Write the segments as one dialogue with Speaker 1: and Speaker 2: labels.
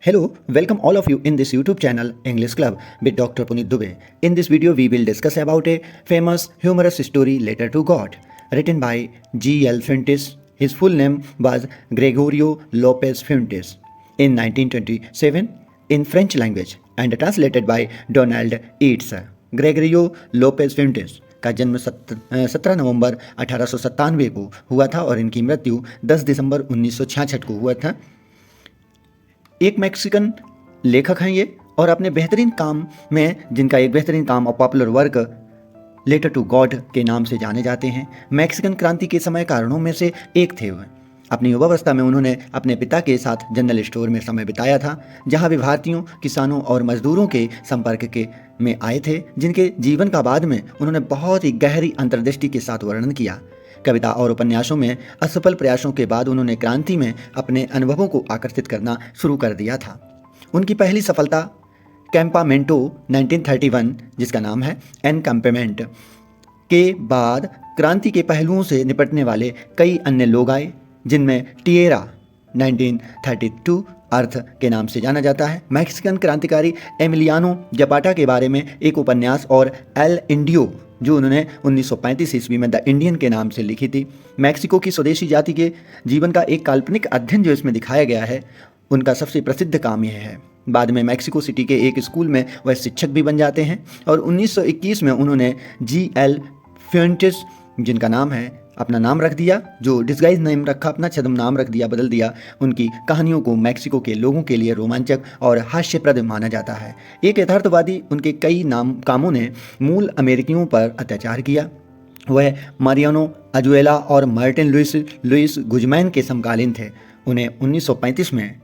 Speaker 1: Hello, welcome all of you in this YouTube channel English Club with Dr. Puneet Dubey. In this video, we will discuss about a famous humorous story Letter to God, written by G.L. Fuentes. His full name was Gregorio Lopez Fuentes in 1927 in French language and translated by Donald Eads. Gregorio Lopez Fuentes का जन्म 17 नवंबर 1897 को हुआ था और इनकी मृत्यु 10 दिसंबर 1966 को हुआ था। एक मैक्सिकन लेखक हैं ये और अपने बेहतरीन काम में जिनका एक बेहतरीन काम और popular work letter to God के नाम से जाने जाते हैं। मैक्सिकन क्रांति के समय कारणों में से एक थे वह। अपनी युवावस्था में उन्होंने अपने पिता के साथ जनरल स्टोर में समय बिताया था, जहां वे भारतीयों, किसानों और मजदूरों के संपर्क के में आए थे, जिनके जीवन का बाद में उन्होंने बहुत ही गहरी अंतर्दृष्टि के साथ वर्णन किया। कविता और उपन्यासों में असफल प्रयासों के बाद उन्होंने क्रांति में अपने अनुभवों को आकर्षित करना शुरू कर दिया था। उनकी पहली सफलता कैंपामेंटो 1931, जिसका नाम है एनकैम्पमेंट, के बाद क्रांति के पहलुओं से निपटने वाले कई अन्य लोग आए, जिनमें टिएरा 1932 अर्थ के नाम से जाना जाता है, मैक्सिकन क्रांतिकारी एमिलियानो जपाटा के बारे में एक उपन्यास और एल इंडियो जो उन्होंने 1935 ईस्वी में द इंडियन के नाम से लिखी थी। मैक्सिको की स्वदेशी जाति के जीवन का एक काल्पनिक अध्ययन जो इसमें दिखाया गया है, उनका सबसे प्रसिद्ध काम यह है। बाद में मैक्सिको सिटी के एक स्कूल में वह शिक्षक भी बन जाते हैं और 1921 में उन्होंने G.L. फ्यूएंटेस, जिनका नाम है, अपना नाम रख दिया, जो डिस्गाइज नेम रखा, अपना छद्म नाम रख दिया, बदल दिया। उनकी कहानियों को मैक्सिको के लोगों के लिए रोमांचक और हास्यप्रद माना जाता है। एक यथार्थवादी उनके कई कामों ने मूल अमेरिकियों पर अत्याचार किया। वह मारियानो अजुएला और मार्टिन लुइस गुजमैन के समकालीन थे। उन्हें 1935 में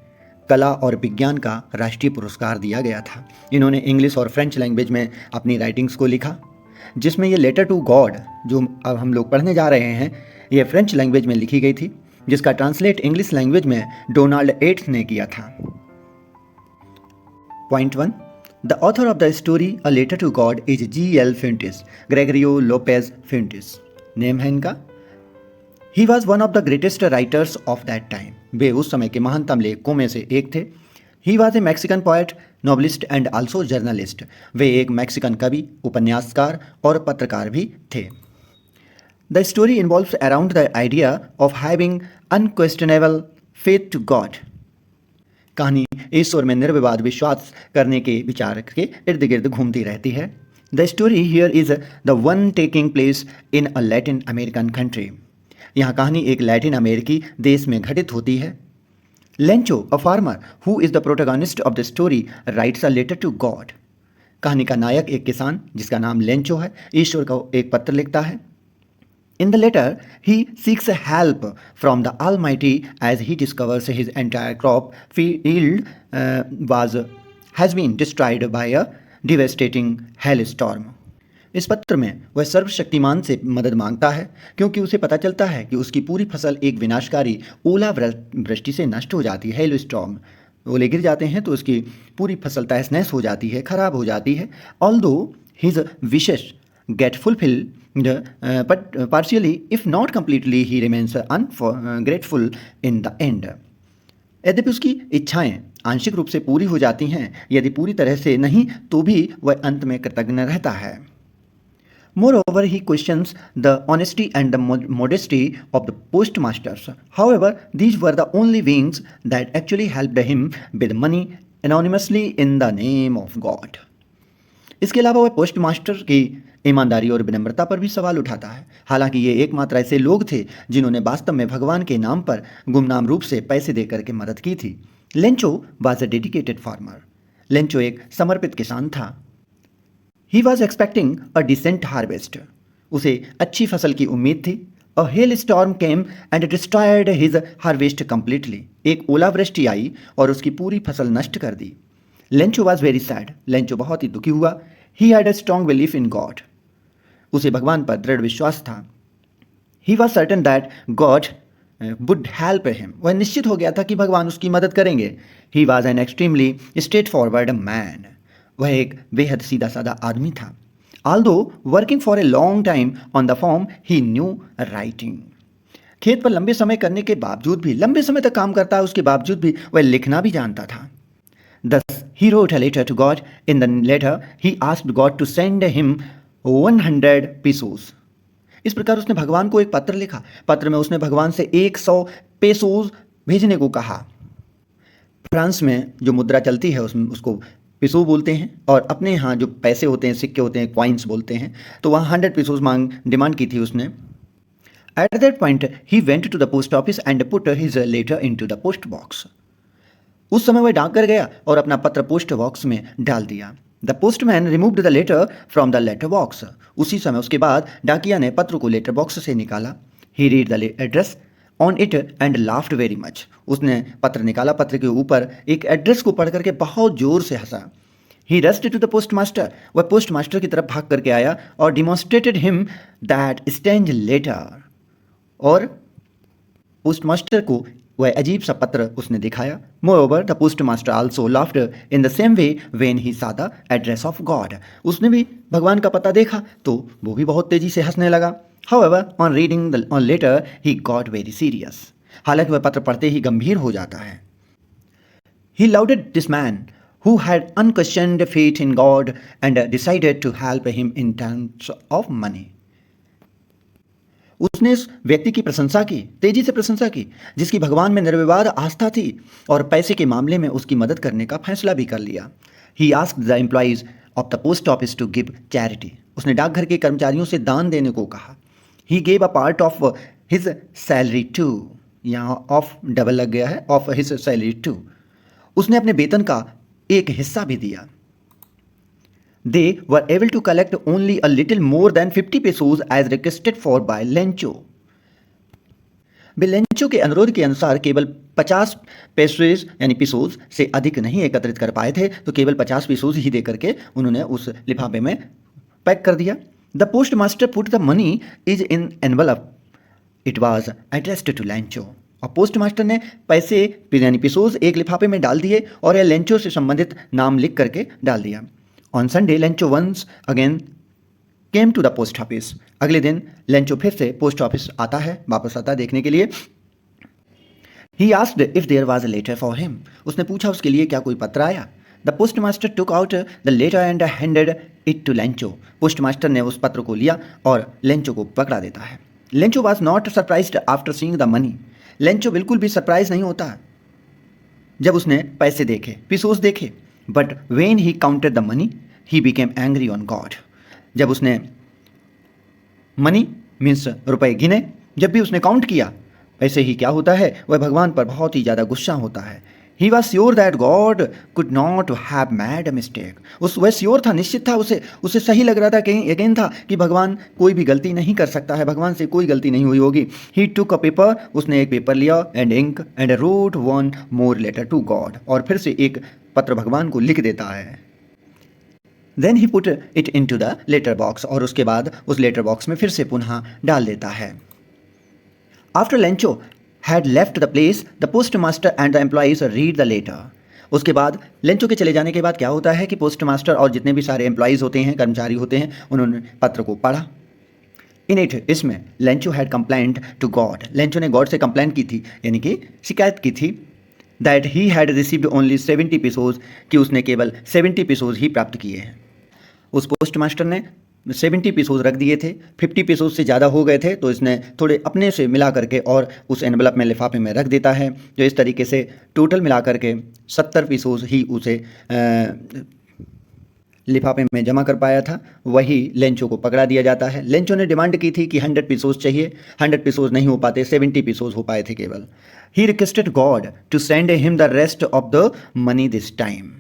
Speaker 1: कला और विज्ञान का राष्ट्रीय पुरस्कार दिया गया था। इन्होंने इंग्लिश और फ्रेंच लैंग्वेज में अपनी राइटिंग्स को लिखा, जिसमें ये लेटर टू गॉड जो अब हम लोग पढ़ने जा रहे हैं, ये फ्रेंच लैंग्वेज में लिखी गई थी, जिसका ट्रांसलेट इंग्लिश लैंग्वेज में डोनाल्ड एट्स ने किया था। Point 1, the author of the story a letter to God is G.L. Fuentes, Gregorio Lopez Fuentes name है इनका। He was one of the greatest writers of that time, वे उस समय के महानतम लेखकों में से एक थे। He was a Mexican poet, novelist and also journalist, वे एक मैक्सिकन कवि, उपन्यासकार और पत्रकार भी थे। The story involves around the idea of having unquestionable faith to God, कहानी ईश्वर में निर्विवाद विश्वास करने के विचार के इर्द गिर्द घूमती रहती है। The story here is the one taking place in a Latin American country, यहाँ कहानी एक लैटिन अमेरिकी देश में घटित होती है। Lencho, a farmer who is the protagonist of the story, writes a letter to God. कहानी का नायक एक किसान जिसका नाम लेंचो है, ईश्वर को एक पत्र लिखता है। In the letter, he seeks help from the Almighty as he discovers his entire crop field has been destroyed by a devastating hailstorm. इस पत्र में वह सर्वशक्तिमान से मदद मांगता है, क्योंकि उसे पता चलता है कि उसकी पूरी फसल एक विनाशकारी ओलावृष्टि से नष्ट हो जाती है। हेल स्टॉर्म, ओले गिर जाते हैं तो उसकी पूरी फसल तहस नहस हो जाती है, खराब हो जाती है। Although his wishes gate fulfilled but partially if not completely he remains ungrateful in the end, यद्यपि उसकी इच्छाएं आंशिक रूप से पूरी हो जाती हैं, यदि पूरी तरह से नहीं तो भी वह अंत में कृतज्ञ रहता है। Moreover, he questions the honesty and the modesty of the postmasters. However, these were the only beings that actually helped him with money anonymously in the name of God. इसके अलावा वह पोस्टमास्टर की ईमानदारी और विनम्रता पर भी सवाल उठाता है। हालांकि ये एकमात्र ऐसे लोग थे जिन्होंने वास्तव में भगवान के नाम पर गुमनाम रूप से पैसे देकर के मदद की थी। Lencho was a dedicated farmer, Lencho एक समर्पित किसान था। He was expecting a decent harvest. उसे अच्छी फसल की उम्मीद थी। A hailstorm came and destroyed his harvest completely. एक ओलावृष्टि आई और उसकी पूरी फसल नष्ट कर दी। Lencho was very sad. Lencho बहुत ही दुखी हुआ। He had a strong belief in God. उसे भगवान पर दृढ़ विश्वास था। He was certain that God would help him. वह निश्चित हो गया था कि भगवान उसकी मदद करेंगे। He was an extremely straightforward man. वह एक बेहद सीधा साधा आदमी था। Although working for a long time on the farm, he knew writing. खेत पर लंबे समय करने के बावजूद भी, लंबे समय तक काम करता है उसके बावजूद भी वह लिखना भी जानता था। Thus, he wrote a letter to God. In the letter, he asked God to send him 100 pesos. इस प्रकार उसने भगवान को एक पत्र लिखा। पत्र में उसने भगवान से 100 पेसोज भेजने को कहा। फ्रांस में जो मुद्रा चलती है उसमें उसको पेसो बोलते हैं, और अपने यहाँ जो पैसे होते हैं, सिक्के होते हैं, कॉइन्स बोलते हैं, तो वहाँ 100 पेसोज डिमांड की थी उसने। At that point he went to the post office and put his letter into the post box. उस समय वह डाकघर गया और अपना पत्र पोस्ट बॉक्स में डाल दिया। The postman removed the letter from the letter box. उसी समय उसके बाद डाकिया ने पत्र को लेटर बॉक्स से निकाला। He read the address on it and laughed very much. उसने पत्र निकाला, पत्र के ऊपर एक एड्रेस को पढ़ करके बहुत जोर से हंसा। He rushed to the post master. वह पोस्ट मास्टर की तरफ भाग करके आया और demonstrated him that strange letter. और पोस्ट मास्टर को वह अजीब सा पत्र उसने दिखाया। Moreover the post master also laughed in the same way when he saw the address of God. उसने भी भगवान का पता देखा तो वो भी बहुत तेजी से हंसने लगा। However on reading the on letter he got very serious. हालांकि वह पत्र पढ़ते ही गंभीर हो जाता है। He lauded this man who had unquestioned faith in God and decided to help him in terms of money. उसने इस व्यक्ति की प्रशंसा की, तेजी से प्रशंसा की, जिसकी भगवान में निर्विवाद आस्था थी और पैसे के मामले में उसकी मदद करने का फैसला भी कर लिया। He asked the employees of the post office to give charity. उसने डाकघर के कर्मचारियों से दान देने को कहा। He gave a part of his salary too. यहाँ ऑफ डबल लग गया है, of his salary too. उसने अपने वेतन का एक हिस्सा भी दिया। They were able to collect only a little more than 50 pesos as requested for by Lencho. Way Lencho के अनुरोध के अनुसार केवल 50 पेसोज यानी पिसोज से अधिक नहीं एकत्रित कर पाए थे, तो केवल 50 पिसोज ही दे करके उन्होंने उस लिफाफे में पैक कर दिया। The post master put the money is in envelope. It was addressed to Lencho. और पोस्ट मास्टर ने पैसे यानी पिसोज एक लिफाफे में डाल दिए और यह लेंचो से संबंधित नाम लिख करके डाल दिया। On Sunday Lencho once again came to the post office. अगले दिन लेंचो फिर से पोस्ट ऑफिस आता है, वापस आता है देखने के लिए। He asked if there was a letter for him. उसने पूछा उसके लिए क्या कोई पत्र आया। The post master took out the letter and handed it to Lencho. Post master ने उस पत्र को लिया और लेंचो को पकड़ा देता है। Lencho was not surprised after seeing the money. Lencho बिल्कुल भी सरप्राइज नहीं होता जब उसने पैसे देखे, पिसोस देखे। But when he counted the money he became angry on God. जब उसने मनी मीन्स रुपए गिने, जब भी उसने काउंट किया, ऐसे ही क्या होता है, वह भगवान पर बहुत ही ज़्यादा गुस्सा होता है। He was sure that God could not have mad a mistake. वह श्योर था, निश्चित था, उसे सही लग रहा था, कहीं यकीन था कि भगवान कोई भी गलती नहीं कर सकता है, भगवान से कोई गलती नहीं हुई होगी। He took a paper. उसने एक पेपर लिया and ink and wrote one more letter to God. और फिर से एक पत्र भगवान को लिख देता है। Then he put it into the letter box. और उसके बाद उस लेटर बॉक्स में फिर से पुनः डाल देता है। After Lencho had left the place, the postmaster and the employees read the letter. उसके बाद लेंचो के चले जाने के बाद क्या होता है कि पोस्ट मास्टर और जितने भी सारे एम्प्लॉयज़ होते हैं, कर्मचारी होते हैं, उन्होंने पत्र को पढ़ा। इन इट, इसमें Lencho had complaint to God. Lencho ने गॉड से कंप्लेंट की थी, यानी कि शिकायत की थी, that he had received only 70 pesos, कि उसने केवल 70 पेसोज ही प्राप्त किए हैं। उस पोस्ट मास्टर ने 70 पेसोज रख दिए थे, 50 पेसोज से ज़्यादा हो गए थे, तो इसने थोड़े अपने से मिला करके और उस एनवलप में लिफाफे में रख देता है। जो इस तरीके से टोटल मिला करके 70 पेसोज ही उसे लिफाफे में जमा कर पाया था। वही लेंचो को पकड़ा दिया जाता है। लेंचो ने डिमांड की थी कि 100 पेसोज चाहिए, 100 पेसोज नहीं हो पाते, 70 पेसोज हो पाए थे केवल। He requested God to send him the rest of the money this time.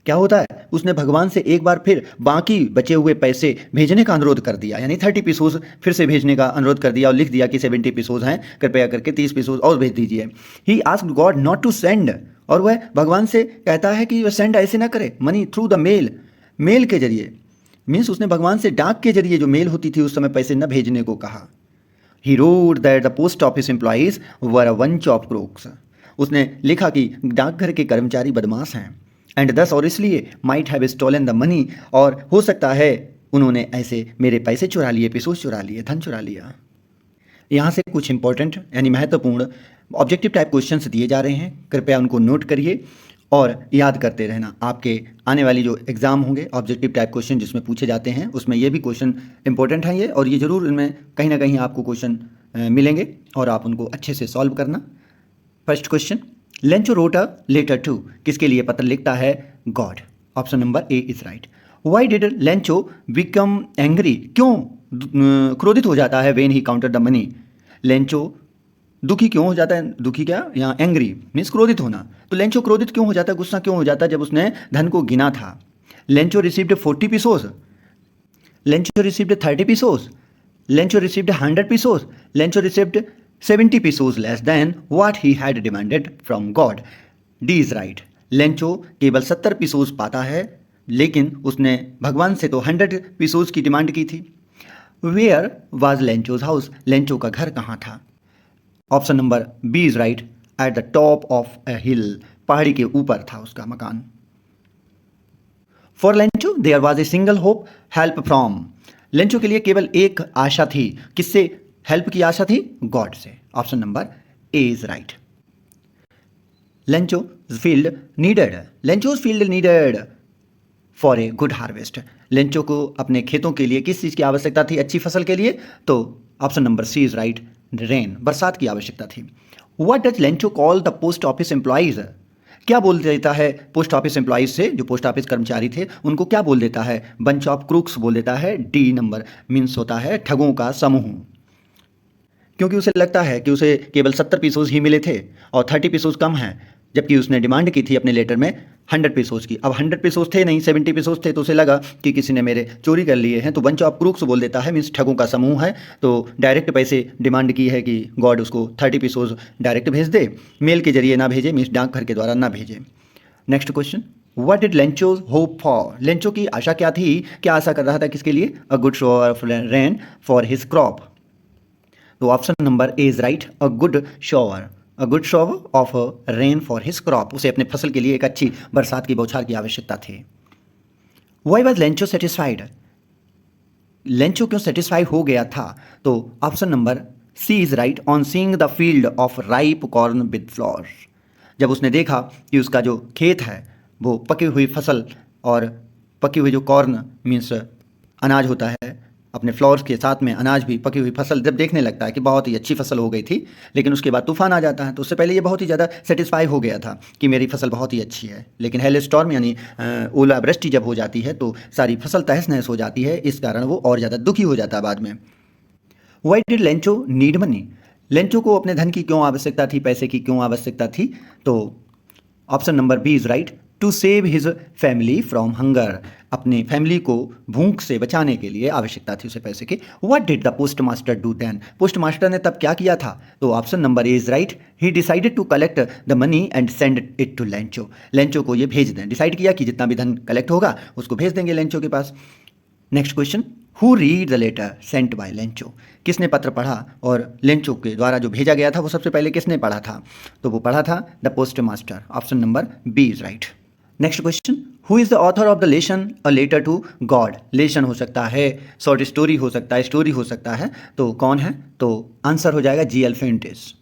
Speaker 1: क्या होता है, उसने भगवान से एक बार फिर बाकी बचे हुए पैसे भेजने का अनुरोध कर दिया, यानी 30 पेसोज फिर से भेजने का अनुरोध कर दिया और लिख दिया कि 70 पेसोज हैं, कृपया करके 30 पेसोज और भेज दीजिए। He asked God not to send. और वह भगवान से कहता है कि वह सेंड ऐसे ना करे, money through the mail, mail के जरिए, मीन्स उसने भगवान से डाक के जरिए जो मेल होती थी उस समय पैसे न भेजने को कहा। He wrote that the post office employees were a bunch of crooks. उसने लिखा कि डाकघर के कर्मचारी बदमाश हैं, एंड दस, और इसलिए might have stolen the money, और हो सकता है उन्होंने ऐसे मेरे पैसे चुरा लिए, पेसोज चुरा लिए, धन चुरा लिया। यहाँ से कुछ इंपॉर्टेंट यानी महत्वपूर्ण ऑब्जेक्टिव टाइप क्वेश्चंस दिए जा रहे हैं, कृपया उनको नोट करिए और याद करते रहना। आपके आने वाली जो एग्ज़ाम होंगे ऑब्जेक्टिव टाइप क्वेश्चन जिसमें पूछे जाते हैं उसमें ये भी क्वेश्चन इंपॉर्टेंट हैं ये, और ये ज़रूर इनमें कहीं ना कहीं आपको क्वेश्चन मिलेंगे और आप उनको अच्छे से सॉल्व करना। First question, Lencho wrote a letter to, किसके लिए पत्र लिखता है? God. Option number A is right. Why did Lencho become angry, क्यों क्रोधित हो जाता है when he counted the money? Lencho दुखी क्यों हो जाता है? दुखी क्या, यहाँ एंग्री मीन्स क्रोधित होना। तो लेंचो क्रोधित क्यों हो जाता है, गुस्सा क्यों हो जाता है जब उसने धन को गिना था? Lencho received 40 pesos, Lencho received 30 pesos, Lencho received 100 pesos, Lencho received 70 pesos less than what he had demanded from God. D is right. Lencho केवल 70 पीसोस पाता है, लेकिन उसने भगवान से तो 100 पीसोस की डिमांड की थी। Where was Lencho's house, Lencho का घर कहाँ था? Option number B is right, at the top of a hill, पहाड़ी के ऊपर था उसका मकान। For Lencho there was a single hope, help from, Lencho के लिए केवल एक आशा थी, किससे हेल्प की आशा थी? गॉड से। Option number A is right. Lencho field needed, Lencho's field needed for a good harvest, Lencho को अपने खेतों के लिए किस चीज़ की आवश्यकता थी अच्छी फसल के लिए? तो option number C is right, rain, बरसात की आवश्यकता थी। What does Lencho call the post office employees, क्या बोल देता है पोस्ट ऑफिस एम्प्लॉइज से? जो पोस्ट ऑफिस कर्मचारी थे उनको क्या बोल देता है? बंच ऑफ क्रूक्स बोल देता है। डी नंबर मीन्स होता है ठगों का समूह, क्योंकि उसे लगता है कि उसे केवल 70 पीसोस ही मिले थे और 30 पीसोस कम हैं, जबकि उसने डिमांड की थी अपने लेटर में 100 पीसोस की। अब 100 पीसोस थे नहीं, 70 पीसोस थे, तो उसे लगा कि किसी ने मेरे चोरी कर लिए हैं, तो बंच ऑफ क्रूक्स बोल देता है, मीन्स ठगों का समूह है। तो डायरेक्ट पैसे डिमांड की है कि गॉड उसको 30 पीसोस डायरेक्ट भेज दे, मेल के जरिए ना भेजे, मीन्स डाकघर के द्वारा ना भेजे। Next question, what did Lencho hope for, Lencho की आशा क्या थी, क्या आशा कर रहा था किसके लिए? A good show of rain for his crop. तो option number A is right, a good shower, a good shower of rain for his crop, उसे अपने फसल के लिए एक अच्छी बरसात की बौछार की आवश्यकता थी। Why was Lencho satisfied, Lencho क्यों सेटिस्फाई हो गया था? तो option number C is right, on seeing the field of ripe corn with flowers, जब उसने देखा कि उसका जो खेत है वो पकी हुई फसल और पकी हुई जो कॉर्न मीन्स अनाज होता है, अपने फ्लावर्स के साथ में अनाज भी, पकी हुई फसल जब देखने लगता है कि बहुत ही अच्छी फसल हो गई थी, लेकिन उसके बाद तूफान आ जाता है, तो उससे पहले ये बहुत ही ज़्यादा सेटिस्फाई हो गया था कि मेरी फसल बहुत ही अच्छी है, लेकिन हेल स्टॉर्म यानी ओलावृष्टि जब हो जाती है तो सारी फसल तहस नहस हो जाती है, इस कारण वो और ज़्यादा दुखी हो जाता है बाद में। Y did Lencho need money, Lencho को अपने धन की क्यों आवश्यकता थी, पैसे की क्यों आवश्यकता थी? तो option number B is right, to save his family from hunger, अपने फैमिली को भूख से बचाने के लिए आवश्यकता थी उसे पैसे की। What did the post master do then, post master ने तब क्या किया था? तो option number A is right, he decided to collect the money and send it to Lencho, Lencho को ये भेज दें, डिसाइड किया कि जितना भी धन कलेक्ट होगा उसको भेज देंगे लेंचो के पास। Next question, who read the letter sent by Lencho, किसने पत्र पढ़ा और लेंचो के द्वारा जो भेजा गया था वो सबसे पहले किसने पढ़ा था? तो वो पढ़ा था the post master. Option number B is right. Next question, who is the author of the lesson a letter to God, lesson हो सकता है, शॉर्ट स्टोरी हो सकता है, स्टोरी हो सकता है, तो कौन है? तो आंसर हो जाएगा G L Fuentes.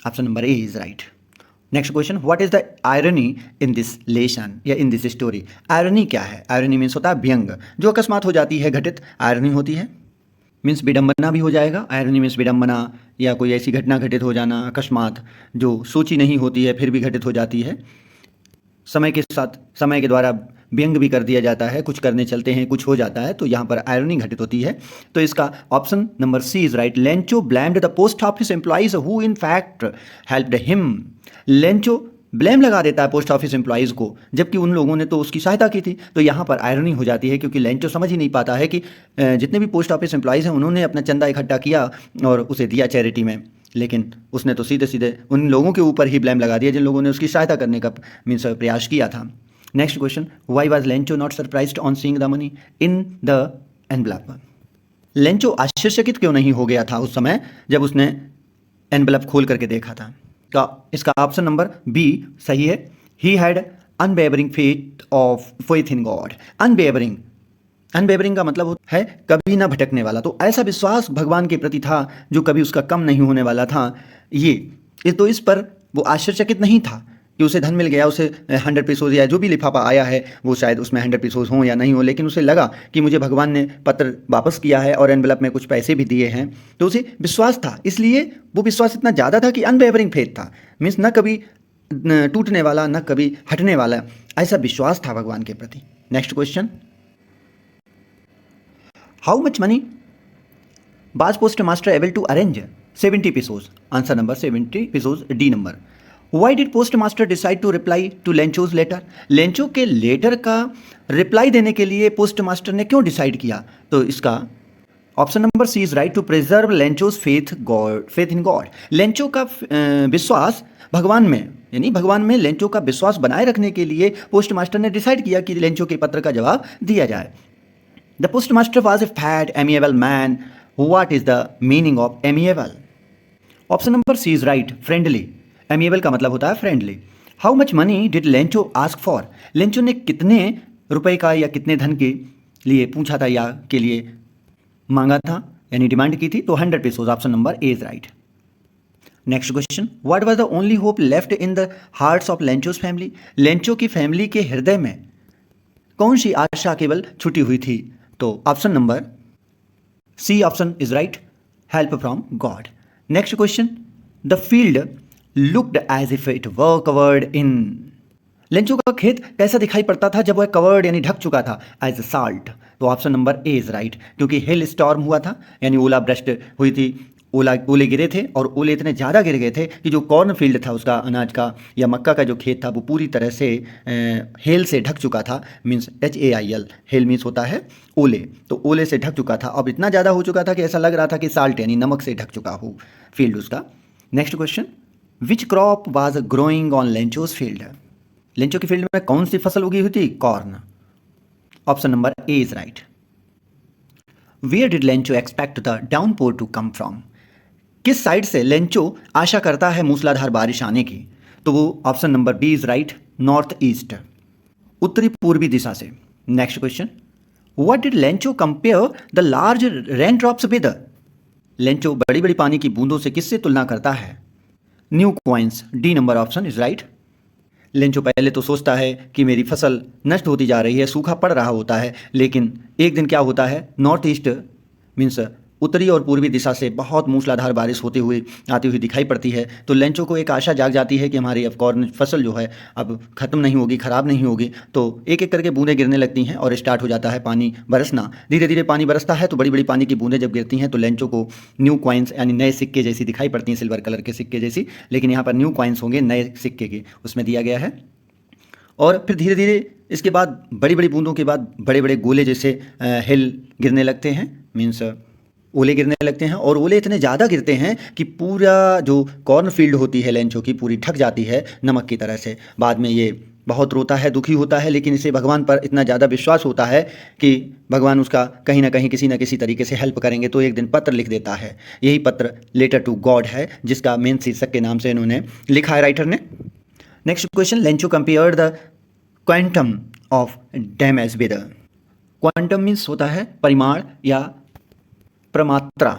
Speaker 1: Option number A is right. Next question, what is the irony in this lesson या इन दिस स्टोरी, आयरनी क्या है? आयरनी मीन्स होता है व्यंग, जो अकस्मात हो जाती है घटित, आयरनी होती है, मीन्स विडम्बना भी हो जाएगा। आयरनी मीन्स विडम्बना या कोई ऐसी घटना घटित हो जाना अकस्मात जो सोची नहीं होती है फिर भी घटित हो जाती है, समय के साथ समय के द्वारा व्यंग भी कर दिया जाता है, कुछ करने चलते हैं कुछ हो जाता है, तो यहाँ पर आयरनी घटित होती है। तो इसका option number C is right, Lencho blamed the post office employees who in fact helped him, Lencho blame लगा देता है पोस्ट ऑफिस एम्प्लॉइज़ को, जबकि उन लोगों ने तो उसकी सहायता की थी। तो यहाँ पर आयरनी हो जाती है, क्योंकि लेंचो समझ ही नहीं पाता है कि जितने भी पोस्ट ऑफिस एम्प्लॉइज़ हैं उन्होंने अपना चंदा इकट्ठा किया और उसे दिया चैरिटी में, लेकिन उसने तो सीधे सीधे उन लोगों के ऊपर ही ब्लेम लगा दिया जिन लोगों ने उसकी सहायता करने का मीन्स प्रयास किया था। Next question, Y was Lencho not surprised on seeing the money in the envelope, Lencho आश्चर्यचकित क्यों नहीं हो गया था उस समय जब उसने एनवलप खोल करके देखा था? का इसका ऑप्शन नंबर बी सही है, ही had unwavering faith in God. Unwavering, unwavering का मतलब है कभी ना भटकने वाला, तो ऐसा विश्वास भगवान के प्रति था जो कभी उसका कम नहीं होने वाला था। ये तो इस पर वो आश्चर्यचकित नहीं था, कि उसे धन मिल गया, उसे 100 पीसोज या जो भी लिफाफा आया है वो शायद उसमें 100 पीसोज हों या नहीं हो, लेकिन उसे लगा कि मुझे भगवान ने पत्र वापस किया है और एनवेलप में कुछ पैसे भी दिए हैं, तो उसे विश्वास था। इसलिए वो विश्वास इतना ज़्यादा था कि अनवेवरिंग फेथ था, मीन्स न कभी टूटने वाला न कभी हटने वाला, ऐसा विश्वास था भगवान के प्रति। Next question, how much money was postmaster able to arrange 70 pesos? Answer number 70 pesos, D number. Why did postmaster decide to reply to Lencho's letter? Lencho के लेटर का रिप्लाई देने के लिए पोस्टमास्टर ने क्यों डिसाइड किया? तो इसका option number C is right, to preserve Lencho's faith in God. Lencho का विश्वास भगवान में, यानी भगवान में लेंचो का विश्वास बनाए रखने के लिए पोस्टमास्टर ने डिसाइड किया कि लेंचो के पत्र का जवाब दिया जाए। The postmaster was a fat amiable man. What is the meaning of amiable? Option number C is right, friendly. Amiable का मतलब होता है friendly. How much money did Lencho ask for? Lencho ने कितने रुपए का या कितने धन के लिए पूछा था या के लिए मांगा था, यानी डिमांड की थी? तो 100 pesos. Option number A is right. Next question, what was the only hope left in the hearts of Lencho's family? Lencho की फैमिली के हृदय में कौन सी आशा केवल छुटी हुई थी? तो option number C option is right, help from God. Next question, the field looked as if it were covered in. Lencho का खेत कैसा दिखाई पड़ता था जब वह कवर्ड यानी ढक चुका था? As salt. तो option number A is right, क्योंकि हिल स्टॉर्म हुआ था, यानी ओला ब्रस्ट हुई थी, ओले गिरे थे और ओले इतने ज़्यादा गिर गए थे कि जो कॉर्न फील्ड था उसका, अनाज का या मक्का का जो खेत था, वो पूरी तरह से हेल से ढक चुका था। मीन्स HAIL, हेल मीन्स होता है ओले, तो ओले से ढक चुका था। अब इतना ज़्यादा हो चुका था कि ऐसा लग रहा था कि साल्ट यानी नमक से ढक चुका हो फील्ड उसका। Next question, which crop was growing on Lencho's field? Lencho की फील्ड में कौन सी फसल उगी हुई थी? Corn. Option number A is right. Where did Lencho expect the downpour to come from? किस साइड से लेंचो आशा करता है मूसलाधार बारिश आने की? तो वो option number B is right, north east, उत्तरी पूर्वी दिशा से। Next question, what did Lencho compare the large rain drops with? Lencho बड़ी बड़ी पानी की बूंदों से किससे तुलना करता है? New coins, D number option is right. Lencho पहले तो सोचता है कि मेरी फसल नष्ट होती जा रही है, सूखा पड़ रहा होता है, लेकिन एक दिन क्या होता है, नॉर्थ ईस्ट मीन्स उत्तरी और पूर्वी दिशा से बहुत मूसलाधार बारिश होते हुए आती हुई दिखाई पड़ती है। तो लेंचो को एक आशा जाग जाती है कि हमारी अब कॉर्न फसल जो है अब ख़त्म नहीं होगी, ख़राब नहीं होगी। तो एक एक करके बूंदें गिरने लगती हैं और स्टार्ट हो जाता है पानी बरसना। धीरे धीरे पानी बरसता है तो बड़ी बड़ी पानी की बूंदें जब गिरती हैं तो लेंचो को न्यू कॉइन्स यानी नए सिक्के जैसी दिखाई पड़ती हैं, सिल्वर कलर के सिक्के जैसी, लेकिन यहाँ पर न्यू कॉइन्स होंगे नए सिक्के के, उसमें दिया गया है। और फिर धीरे धीरे इसके बाद बड़ी बड़ी बूंदों के बाद बड़े बड़े गोले जैसे हिल गिरने लगते हैं, मीन्स ओले गिरने लगते हैं, और ओले इतने ज़्यादा गिरते हैं कि पूरा जो कॉर्न फील्ड होती है लेंचो की पूरी ढक जाती है नमक की तरह से। बाद में ये बहुत रोता है, दुखी होता है, लेकिन इसे भगवान पर इतना ज़्यादा विश्वास होता है कि भगवान उसका कहीं ना कहीं किसी न किसी तरीके से हेल्प करेंगे, तो एक दिन पत्र लिख देता है। यही पत्र लेटर टू गॉड है, जिसका मेन शीर्षक के नाम से इन्होंने लिखा है राइटर ने। Next question, Lencho compared the quantum of damage with. Quantum means होता है परिमाण या प्रमात्रा।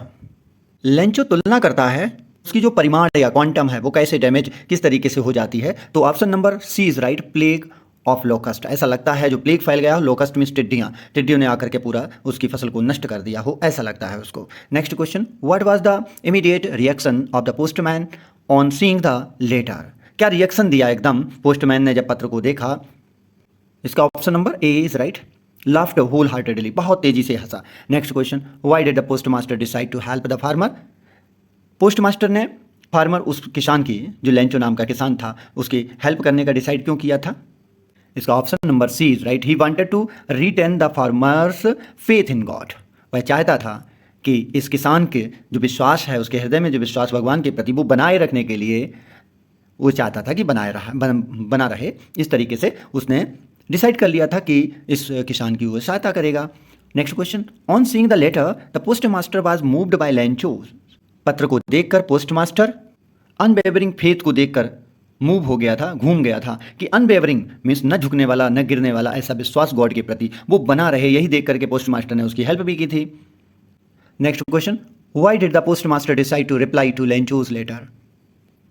Speaker 1: लेंचो तुलना करता है उसकी जो परिमाण या क्वांटम है वो कैसे डैमेज किस तरीके से हो जाती है। तो option number C is right, plague of locust. ऐसा लगता है जो प्लेग फैल गया हो, लोकस्ट मीन्स टिड्डियाँ, टिड्डियों ने आकर के पूरा उसकी फसल को नष्ट कर दिया हो, ऐसा लगता है उसको। Next question, what was the immediate reaction of the postman on seeing the letter? क्या रिएक्शन दिया एकदम पोस्टमैन ने जब पत्र को देखा? इसका option number A is right, laughed whole heartedly, बहुत तेजी से हंसा। Next question, why did the postmaster decide to help the farmer? Postmaster ने फार्मर, उस किसान की, जो लेंचो नाम का किसान था, उसकी हेल्प करने का डिसाइड क्यों किया था? इसका option number C is right, he wanted to retain the farmer's faith in God. वह चाहता था कि इस किसान के जो विश्वास है, उसके हृदय में जो विश्वास भगवान के प्रति, वो बनाए रखने के लिए वो चाहता था कि बना रहे। इस तरीके से उसने डिसाइड कर लिया था कि इस किसान की वो सहायता करेगा। Next question, on seeing the letter the postmaster was moved by Lencho. पत्र को देखकर पोस्टमास्टर अनवेवरिंग फेथ को देखकर मूव हो गया था, घूम गया था कि अनवेवरिंग मीन्स न झुकने वाला न गिरने वाला, ऐसा विश्वास गॉड के प्रति वो बना रहे, यही देख करके पोस्टमास्टर ने उसकी हेल्प भी की थी। Next question, why did the postmaster decide to reply to Lencho's letter?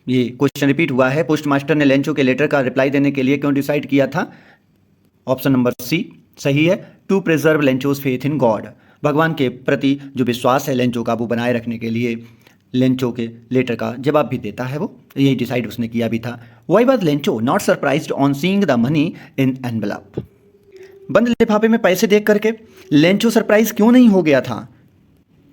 Speaker 1: ये क्वेश्चन रिपीट हुआ है। पोस्ट मास्टर ने लेंचो के लेटर का रिप्लाई देने के लिए क्यों डिसाइड किया था? ऑप्शन नंबर सी सही है, to preserve Lencho's faith in God. भगवान के प्रति जो विश्वास है लेंचो का, वो बनाए रखने के लिए लेंचो के लेटर का जवाब भी देता है। वो यही डिसाइड उसने किया भी था। Y was Lencho not surprised on seeing the money in envelope? बंद लिफाफे में पैसे देख करके लेंचो सरप्राइज क्यों नहीं हो गया था?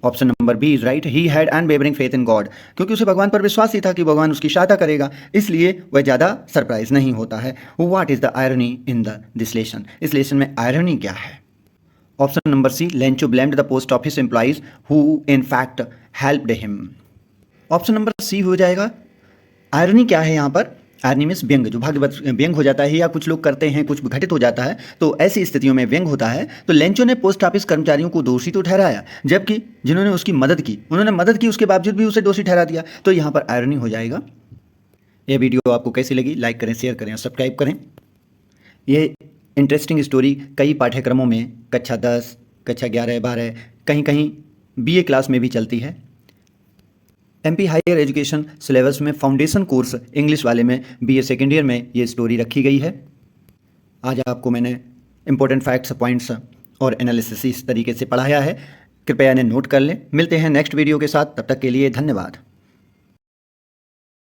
Speaker 1: Option number B is right, he had unwavering faith in God. क्योंकि उसे भगवान पर विश्वास ही था कि भगवान उसकी सहायता करेगा, इसलिए वह ज़्यादा सरप्राइज नहीं होता है। What is the irony in this lesson? इस लेसन में आयरनी क्या है? Option number C, Lencho blamed the post office employees who in fact helped him. Option number C हो जाएगा। आयरनी क्या है यहाँ पर? आयरनी मीन्स व्यंग, जो भाग्यवश व्यंग हो जाता है या कुछ लोग करते हैं, कुछ घटित हो जाता है, तो ऐसी स्थितियों में व्यंग होता है। तो लेंचो ने पोस्ट ऑफिस कर्मचारियों को दोषी तो ठहराया, जबकि जिन्होंने उसकी मदद की, उन्होंने मदद की, उसके बावजूद भी उसे दोषी ठहरा दिया। तो यहाँ पर आयरनी हो जाएगा। यह वीडियो आपको कैसी लगी? लाइक करें, शेयर करें और सब्सक्राइब करें। ये इंटरेस्टिंग स्टोरी कई पाठ्यक्रमों में कक्षा 10, कक्षा 11, 12, कहीं कहीं BA क्लास में भी चलती है। MP हायर एजुकेशन सिलेबस में फाउंडेशन कोर्स इंग्लिश वाले में BA सेकेंड ईयर में ये स्टोरी रखी गई है। आज आपको मैंने इंपॉर्टेंट फैक्ट्स, पॉइंट्स और एनालिसिस इस तरीके से पढ़ाया है। कृपया इन्हें नोट कर लें। मिलते हैं नेक्स्ट वीडियो के साथ, तब तक के लिए धन्यवाद।